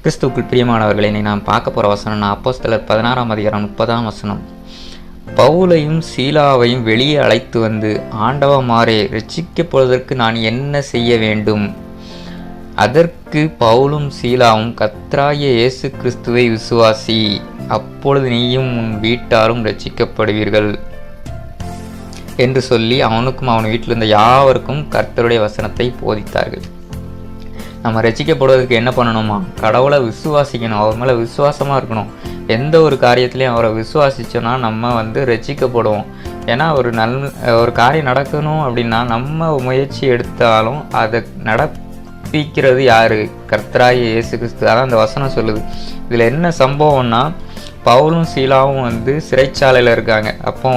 கிறிஸ்துவுக்குள் பிரியமானவர்களை நாம் பார்க்க போகிற வசனம் அப்போஸ்தலர் 16ஆம் அதிகாரம் 30ஆம் வசனம். பவுலையும் சீலாவையும் வெளியே அழைத்து வந்து, ஆண்டவமாரே, ரட்சிக்கப்படுவதற்கு நான் என்ன செய்ய வேண்டும்? அதற்கு பவுலும் சீலாவும், கர்த்தராகிய இயேசு கிறிஸ்துவை விசுவாசி, அப்பொழுது நீயும் உன் வீட்டாரும் ரட்சிக்கப்படுவீர்கள் என்று சொல்லி அவனுக்கும் அவன் வீட்டில் இருந்த யாவருக்கும் கர்த்தருடைய வசனத்தை போதித்தார்கள். நம்ம ரட்சிக்கப்படுவதற்கு என்ன பண்ணணுமா? கடவுளை விசுவாசிக்கணும், அவர் மேலே விசுவாசமாக இருக்கணும். எந்த ஒரு காரியத்திலையும் அவரை விசுவாசிச்சோன்னா நம்ம ரட்சிக்கப்படுவோம். ஏன்னா ஒரு காரியம் நடக்கணும் அப்படின்னா நம்ம முயற்சி எடுத்தாலும் அதை நடப்பிக்கிறது யார்? கர்த்தராகிய இயேசு கிறிஸ்து. அதான் அந்த வசனம் சொல்லுது. இதில் என்ன சம்பவம்னா, பவுலும் சீலாவும் சிறைச்சாலையில் இருக்காங்க. அப்போ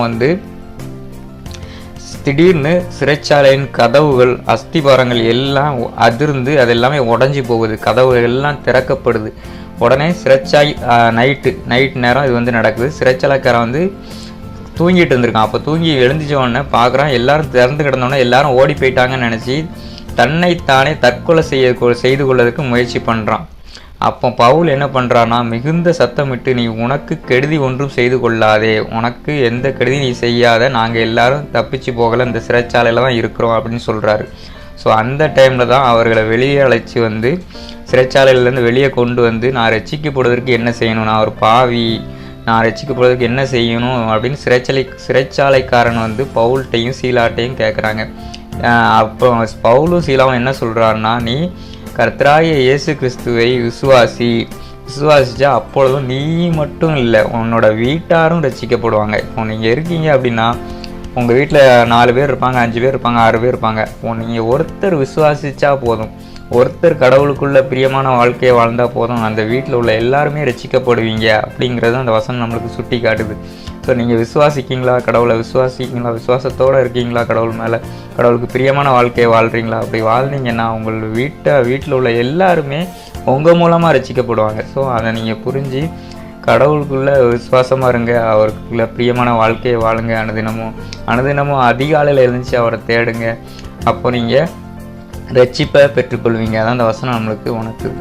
திடீர்னு சிறைச்சாலையின் கதவுகள், அஸ்திபாரங்கள் எல்லாம் அதிர்ந்து அதெல்லாமே உடஞ்சி போகுது. கதவுகள் எல்லாம் திறக்கப்படுது. உடனே நைட்டு நேரம் இது நடக்குது. சிறைச்சாலைக்காரன் தூங்கிட்டு இருந்திருக்கான். அப்போ தூங்கி எழுந்திரிச்ச உடனே பார்க்குறான், எல்லாரும் திறந்து கிடந்தோடனே எல்லாரும் ஓடி போயிட்டாங்கன்னு நினச்சி தன்னைத்தானே தற்கொலை செய்து கொள்வதற்கு முயற்சி பண்ணுறான். அப்போ பவுல் என்ன பண்ணுறான்னா, மிகுந்த சத்தமிட்டு, நீ உனக்கு கெடுதி ஒன்றும் செய்து கொள்ளாதே, உனக்கு எந்த கெடுதி நீ செய்யாத, நாங்கள் எல்லாரும் தப்பிச்சு போகலை, இந்த சிறைச்சாலையில் தான் இருக்கிறோம் அப்படின்னு சொல்கிறாரு. ஸோ அந்த டைமில் தான் அவர்களை வெளியே அழைச்சி சிறைச்சாலையிலேருந்து வெளியே கொண்டு நான் ரட்சிக்கப்படுவதற்கு என்ன செய்யணும்? நான் ஒரு பாவி, நான் ரட்சிக்கப்படுவதற்கு என்ன செய்யணும் அப்படின்னு சிறைச்சாலைக்காரன் பவுல்கிட்டையும் சீலாட்டையும் கேட்குறாங்க. அப்போ பவுலும் சீலாவும் என்ன சொல்கிறாருன்னா, நீ கர்த்தராகிய இயேசு கிறிஸ்துவை விசுவாசிச்சா அப்பொழுதும் நீ மட்டும் இல்லை, உன்னோட வீட்டாரும் ரட்சிக்கப்படுவாங்க. இப்போ நீங்கள் இருக்கீங்க அப்படின்னா உங்கள் வீட்டில் 4 பேர் இருப்பாங்க, 5 பேர் இருப்பாங்க, 6 பேர் இருப்பாங்க. இப்போ நீங்கள் ஒருத்தர் விசுவாசிச்சா போதும், ஒருத்தர் கடவுளுக்குள்ள பிரியமான வாழ்க்கையை வாழ்ந்தால் போதும், அந்த வீட்டில் உள்ள எல்லாருமே ரட்சிக்கப்படுவீங்க அப்படிங்கிறது அந்த வசனம் நம்மளுக்கு சுட்டி காட்டுது. ஸோ நீங்கள் விசுவாசிக்கிங்களா? கடவுளை விசுவாசிக்கிங்களா? விசுவாசத்தோடு இருக்கீங்களா? கடவுள் மேலே, கடவுளுக்கு பிரியமான வாழ்க்கையை வாழ்கிறீங்களா? அப்படி வாழ்ந்தீங்கன்னா உங்கள் வீட்டில் உள்ள எல்லாருமே உங்கள் மூலமாக ரட்சிக்கப்படுவாங்க. ஸோ அதை நீங்கள் புரிஞ்சு கடவுளுக்குள்ளே விசுவாசமாக இருங்க, அவருக்குள்ள பிரியமான வாழ்க்கையை வாழுங்க. அனுதினமும் அதிகாலையில் எழுந்துச்சு அவரை தேடுங்க. அப்போ நீங்கள் ரட்சிப்பை பெற்றுக்கொள்வீங்க. அதான் அந்த வசனம் நம்மளுக்கு உணர்த்துது.